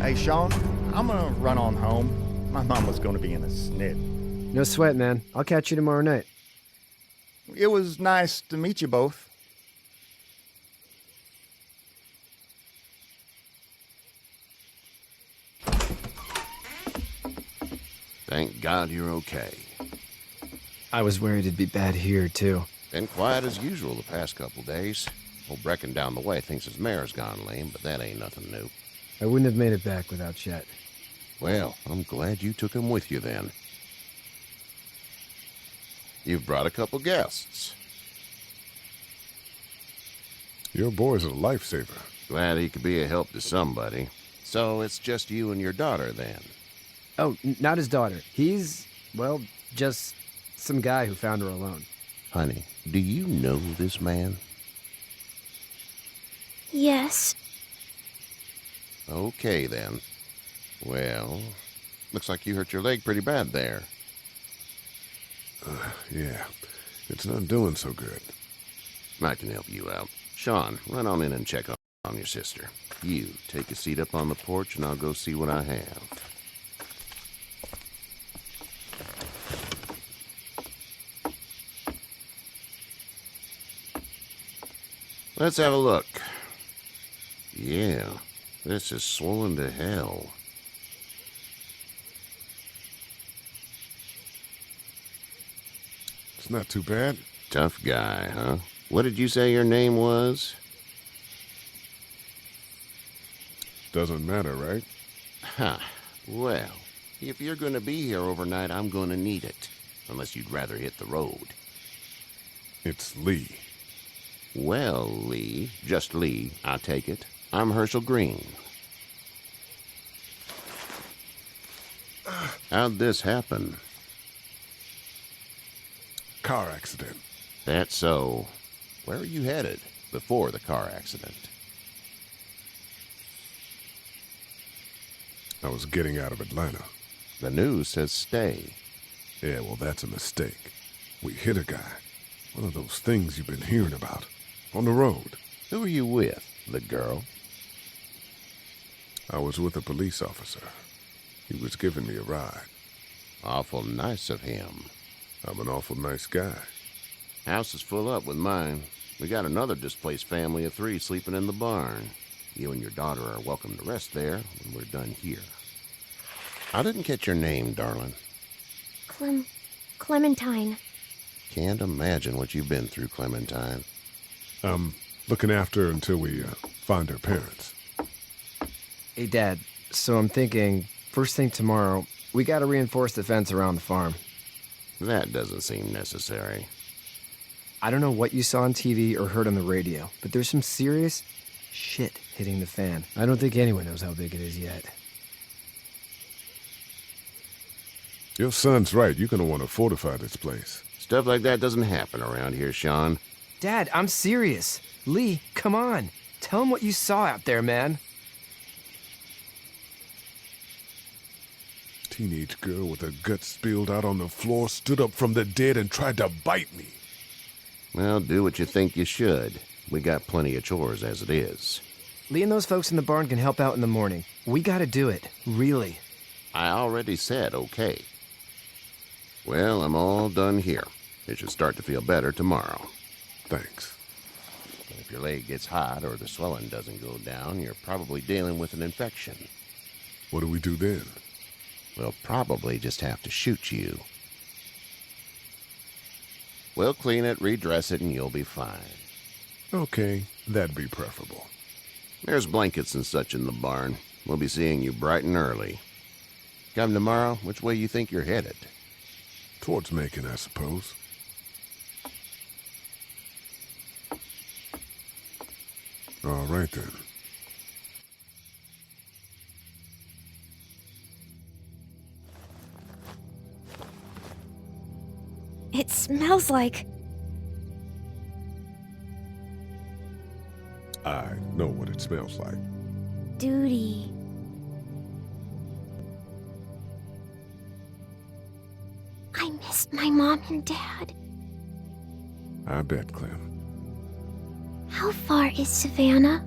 Hey, Sean, I'm gonna run on home. My mom was gonna be in a snit. No sweat, man. I'll catch you tomorrow night. It was nice to meet you both. Thank God you're okay. I was worried it'd be bad here, too. Been quiet as usual the past couple days. Old Brecken down the way thinks his mare's gone lame, but that ain't nothing new. I wouldn't have made it back without Chet. Well, I'm glad you took him with you then. You've brought a couple guests. Your boy's a lifesaver. Glad he could be a help to somebody. So it's just you and your daughter then? Oh, not his daughter. He's, well, just some guy who found her alone. Honey, do you know this man? Yes. Okay, then. Well, looks like you hurt your leg pretty bad there. Yeah, it's not doing so good. I can help you out. Sean, run on in and check on your sister. You, take a seat up on the porch and I'll go see what I have. Let's have a look. Yeah, this is swollen to hell. It's not too bad. Tough guy, huh? What did you say your name was? Doesn't matter, right? Huh. Well, if you're gonna be here overnight, I'm gonna need it. Unless you'd rather hit the road. It's Lee. Well, Lee, just Lee, I take it. I'm Herschel Green. How'd this happen? Car accident. That's so. Where are you headed before the car accident? I was getting out of Atlanta. The news says stay. Yeah, well, that's a mistake. We hit a guy. One of those things you've been hearing about. On the road. Who are you with? The girl? I was with a police officer. He was giving me a ride. Awful nice of him. I'm an awful nice guy. House is full up with mine. We got another displaced family of 3 sleeping in the barn. You and your daughter are welcome to rest there when we're done here. I didn't catch your name, darling. Clementine. Can't imagine what you've been through, Clementine. I'm looking after her until we find her parents. Hey, Dad, so I'm thinking, first thing tomorrow, we gotta reinforce the fence around the farm. That doesn't seem necessary. I don't know what you saw on TV or heard on the radio, but there's some serious shit hitting the fan. I don't think anyone knows how big it is yet. Your son's right. You're gonna want to fortify this place. Stuff like that doesn't happen around here, Sean. Dad, I'm serious. Lee, come on. Tell him what you saw out there, man. Teenage girl with her guts spilled out on the floor stood up from the dead and tried to bite me. Well, do what you think you should. We got plenty of chores as it is. Lee and those folks in the barn can help out in the morning. We gotta do it. Really. I already said okay. Well, I'm all done here. It should start to feel better tomorrow. Thanks. If your leg gets hot or the swelling doesn't go down, you're probably dealing with an infection. What do we do then? We'll probably just have to shoot you. We'll clean it, redress it, and you'll be fine. Okay, that'd be preferable. There's blankets and such in the barn. We'll be seeing you bright and early. Come tomorrow, which way you think you're headed? Towards Macon, I suppose. All right, then. It smells like... I know what it smells like. duty. I missed my mom and dad. I bet, Clem. How far is Savannah?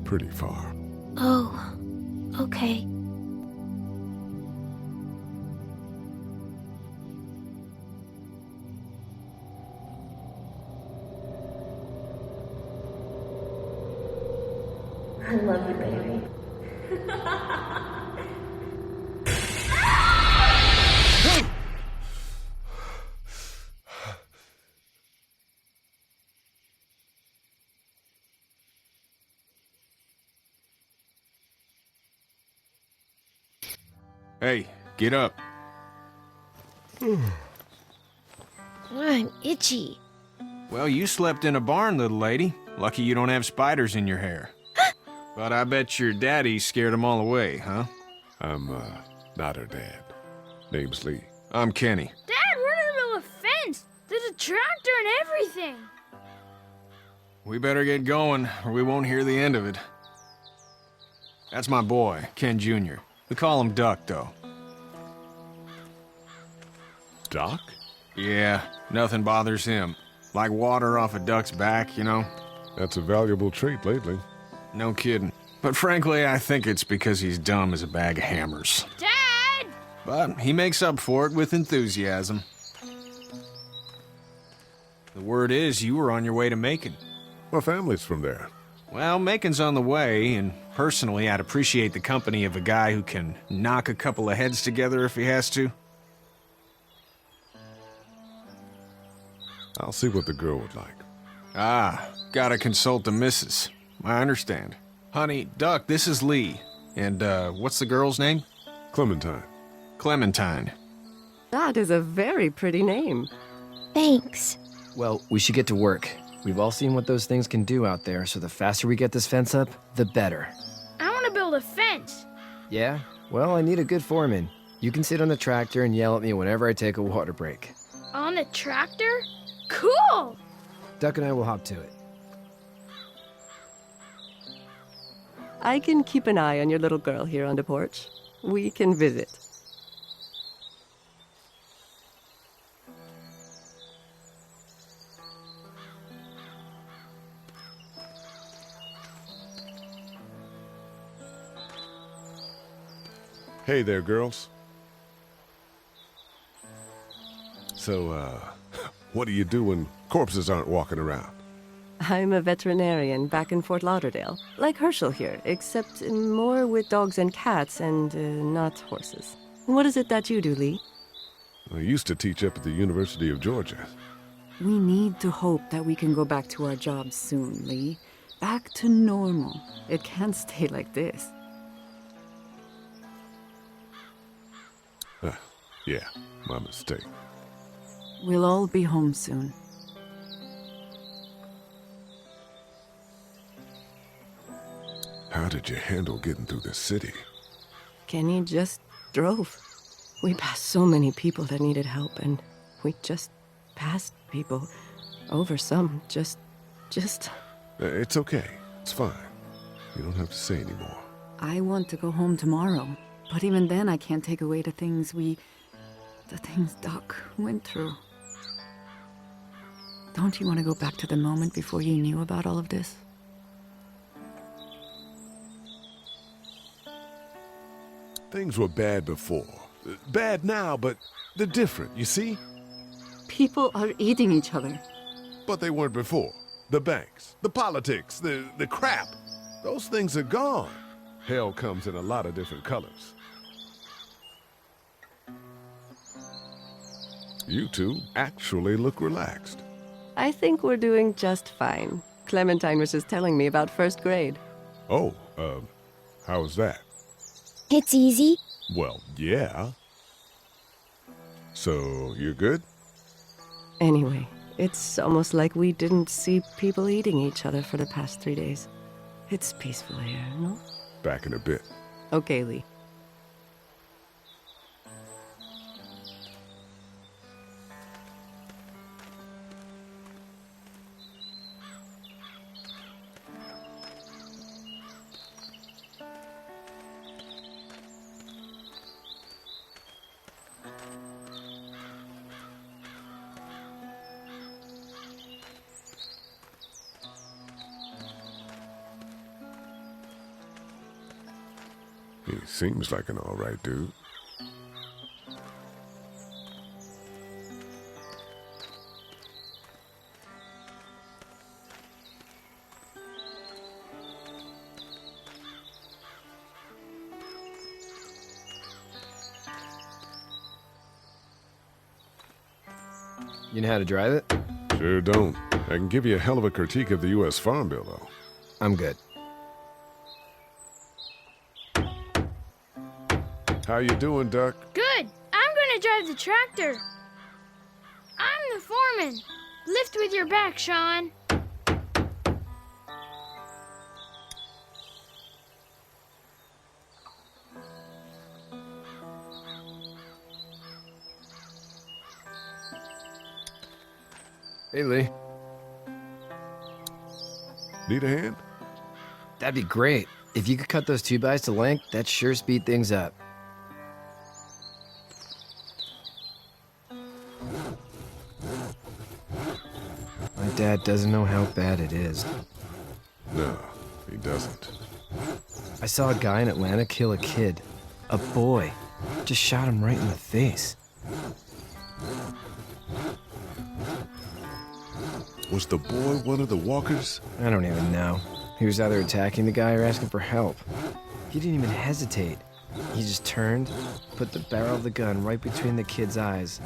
Pretty far. Oh, Okay. I love you, baby. Hey, get up. I'm itchy. Well, you slept in a barn, little lady. Lucky you don't have spiders in your hair. But I bet your daddy scared them all away, huh? I'm, not her dad. Name's Lee. I'm Kenny. Dad, we're in the middle of a fence. There's a tractor and everything. We better get going, or we won't hear the end of it. That's my boy, Ken Jr. We call him Duck, though. Doc? Yeah, nothing bothers him. Like water off a duck's back, you know? That's a valuable trait lately. No kidding. But frankly, I think it's because he's dumb as a bag of hammers. Dad! But he makes up for it with enthusiasm. The word is you were on your way to Macon. My family's from there. Well, Macon's on the way, and personally, I'd appreciate the company of a guy who can knock a couple of heads together if he has to. I'll see what the girl would like. Ah, gotta consult the missus. I understand. Honey, Duck, this is Lee. And, what's the girl's name? Clementine. Clementine. That is a very pretty name. Thanks. Well, we should get to work. We've all seen what those things can do out there, so the faster we get this fence up, the better. I want to build a fence. Yeah? Well, I need a good foreman. You can sit on the tractor and yell at me whenever I take a water break. On the tractor? Cool! Duck and I will hop to it. I can keep an eye on your little girl here on the porch. We can visit. Hey there, girls. So, what do you do when corpses aren't walking around? I'm a veterinarian back in Fort Lauderdale, like Herschel here, except more with dogs and cats and not horses. What is it that you do, Lee? I used to teach up at the University of Georgia. We need to hope that we can go back to our jobs soon, Lee. Back to normal. It can't stay like this. Yeah, my mistake. We'll all be home soon. How did you handle getting through the city? Kenny just drove. We passed so many people that needed help, and we just passed people. Over some, just... It's okay. It's fine. You don't have to say anymore. I want to go home tomorrow. But even then, I can't take away the things Doc went through. Don't you want to go back to the moment before you knew about all of this? Things were bad before. Bad now, but they're different, you see? People are eating each other. But they weren't before. The banks, the politics, the crap. Those things are gone. Hell comes in a lot of different colors. You two actually look relaxed. I think we're doing just fine. Clementine was just telling me about first grade. Oh, how was that? It's easy. Well, yeah. So, you're good? Anyway, it's almost like we didn't see people eating each other for the past 3 days. It's peaceful here, no? Back in a bit. Okay, Lee. He seems like an all right dude. You know how to drive it? Sure don't. I can give you a hell of a critique of the U.S. Farm Bill, though. I'm good. How you doing, Duck? Good. I'm gonna drive the tractor. I'm the foreman. Lift with your back, Sean. Hey, Lee. Need a hand? That'd be great. If you could cut those 2x to length, that'd sure speed things up. My dad doesn't know how bad it is. No, he doesn't. I saw a guy in Atlanta kill a kid. A boy. Just shot him right in the face. Was the boy one of the walkers? I don't even know. He was either attacking the guy or asking for help. He didn't even hesitate. He just turned, put the barrel of the gun right between the kid's eyes,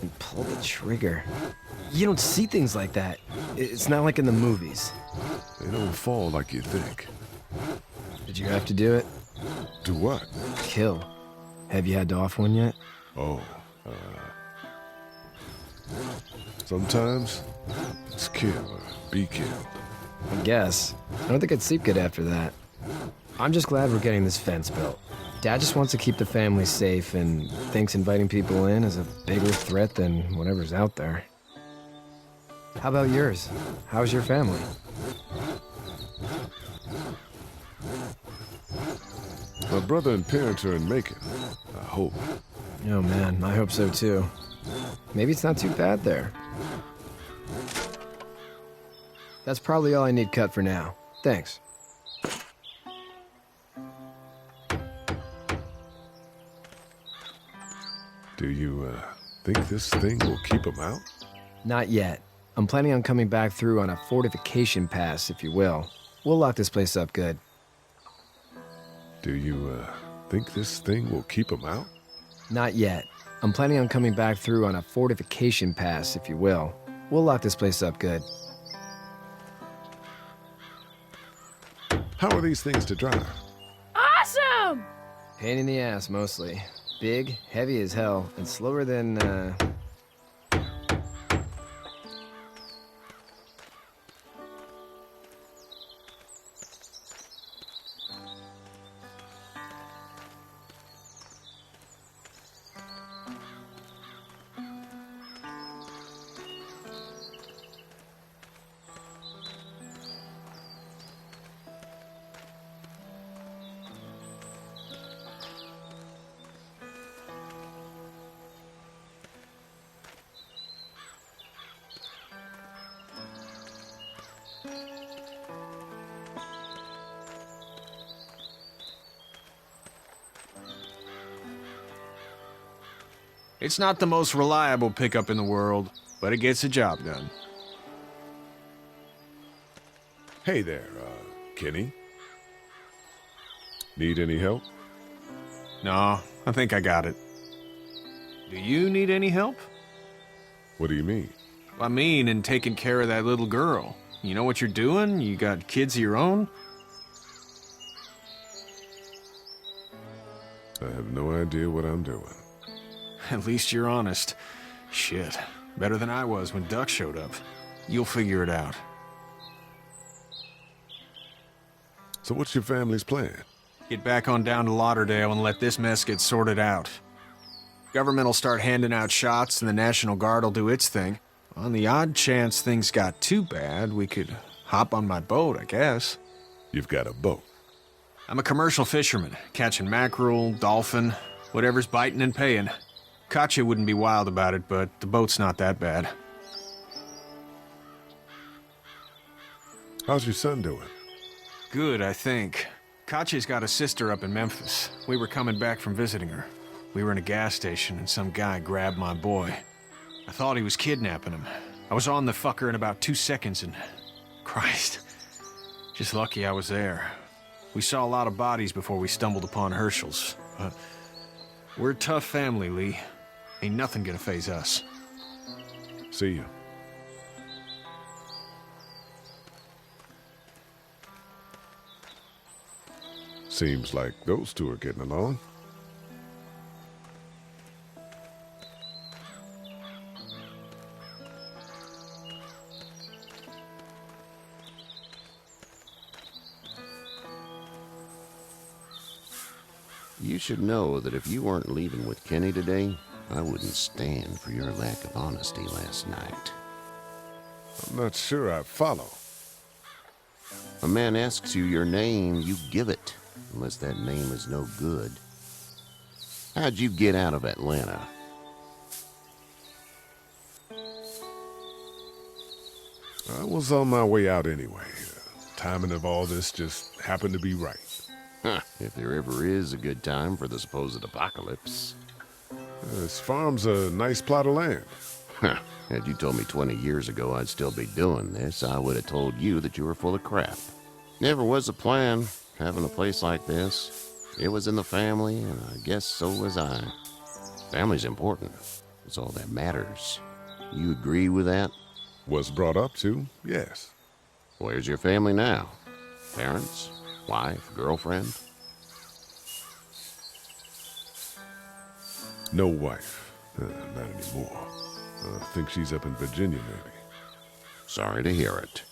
and pulled the trigger. You don't see things like that. It's not like in the movies. They don't fall like you think. Did you have to do it? Do what? Kill. Have you had to off one yet? Oh, sometimes it's kill or be killed. I guess. I don't think I'd sleep good after that. I'm just glad we're getting this fence built. Dad just wants to keep the family safe and thinks inviting people in is a bigger threat than whatever's out there. How about yours? How's your family? My brother and parents are in Macon. I hope. Oh man, I hope so too. Maybe it's not too bad there. That's probably all I need cut for now. Thanks. Do you, think this thing will keep them out? Not yet. I'm planning on coming back through on a fortification pass, if you will. We'll lock this place up good. Do you, think this thing will keep them out? Not yet. I'm planning on coming back through on a fortification pass, if you will. We'll lock this place up good. How are these things to drive? Awesome! Pain in the ass, mostly. Big, heavy as hell, and slower than, It's not the most reliable pickup in the world, but it gets the job done. Hey there, Kenny. Need any help? No, I think I got it. Do you need any help? What do you mean? I mean, in taking care of that little girl. You know what you're doing? You got kids of your own? I have no idea what I'm doing. At least you're honest. Shit. Better than I was when Duck showed up. You'll figure it out. So what's your family's plan? Get back on down to Lauderdale and let this mess get sorted out. Government will start handing out shots and the National Guard will do its thing. On the odd chance things got too bad, we could hop on my boat, I guess. You've got a boat. I'm a commercial fisherman, catching mackerel, dolphin, whatever's biting and paying. Katya wouldn't be wild about it, but the boat's not that bad. How's your son doing? Good, I think. Katya's got a sister up in Memphis. We were coming back from visiting her. We were in a gas station and some guy grabbed my boy. I thought he was kidnapping him. I was on the fucker in about 2 seconds and... Christ. Just lucky I was there. We saw a lot of bodies before we stumbled upon Herschel's. But we're a tough family, Lee. Ain't nothing gonna faze us. See you. Seems like those two are getting along. You should know that if you weren't leaving with Kenny today, I wouldn't stand for your lack of honesty last night. I'm not sure I follow. A man asks you your name, you give it, unless that name is no good. How'd you get out of Atlanta? I was on my way out anyway. Timing of all this just happened to be right. Huh, if there ever is a good time for the supposed apocalypse. This farm's a nice plot of land. Huh, had you told me 20 years ago I'd still be doing this, I would have told you that you were full of crap. Never was a plan, having a place like this. It was in the family, and I guess so was I. Family's important. It's all that matters. You agree with that? Was brought up to, yes. Where's your family now? Parents? Wife? Girlfriend? No wife. Not anymore. I think she's up in Virginia, maybe. Sorry to hear it.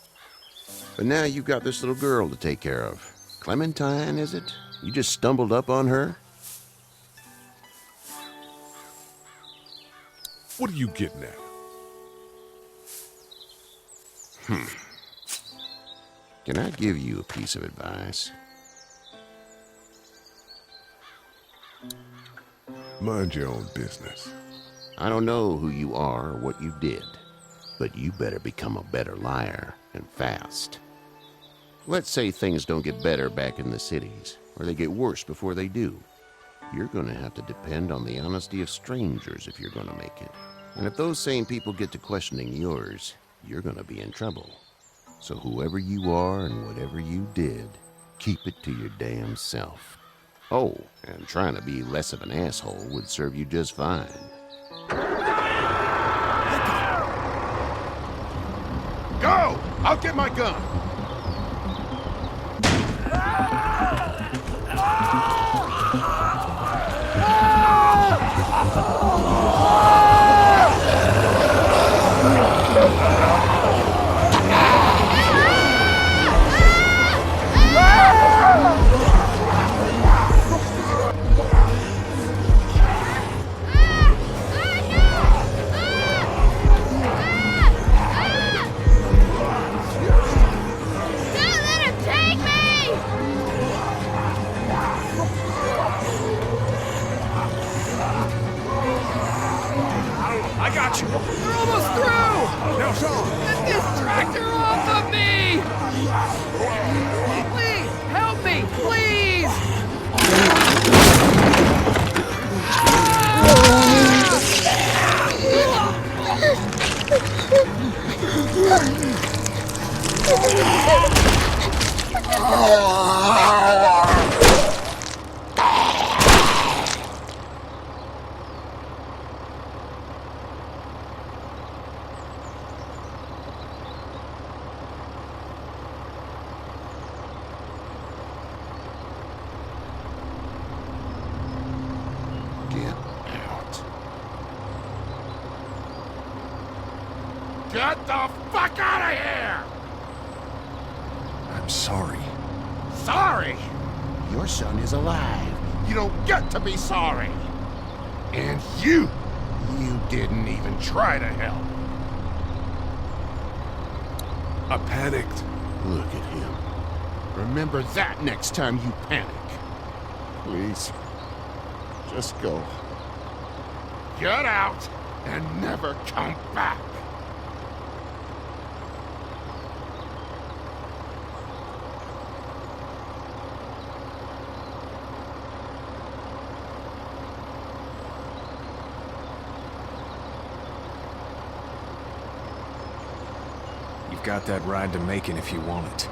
But now you've got this little girl to take care of. Clementine, is it? You just stumbled up on her? What are you getting at? Can I give you a piece of advice? Mind your own business. I don't know who you are or what you did, but you better become a better liar, and fast. Let's say things don't get better back in the cities, or they get worse before they do. You're gonna have to depend on the honesty of strangers if you're gonna make it. And if those same people get to questioning yours, you're gonna be in trouble. So whoever you are and whatever you did, keep it to your damn self. Oh, and trying to be less of an asshole would serve you just fine. Go! I'll get my gun! I got you. We're almost through. Now, Sean! Get this tractor off of me! Please, help me, please! Get the fuck out of here! I'm sorry. Sorry? Your son is alive. You don't get to be sorry. And you didn't even try to help. I panicked. Look at him. Remember that next time you panic. Please, just go. Get out and never come back. got that ride to Macon if you want it.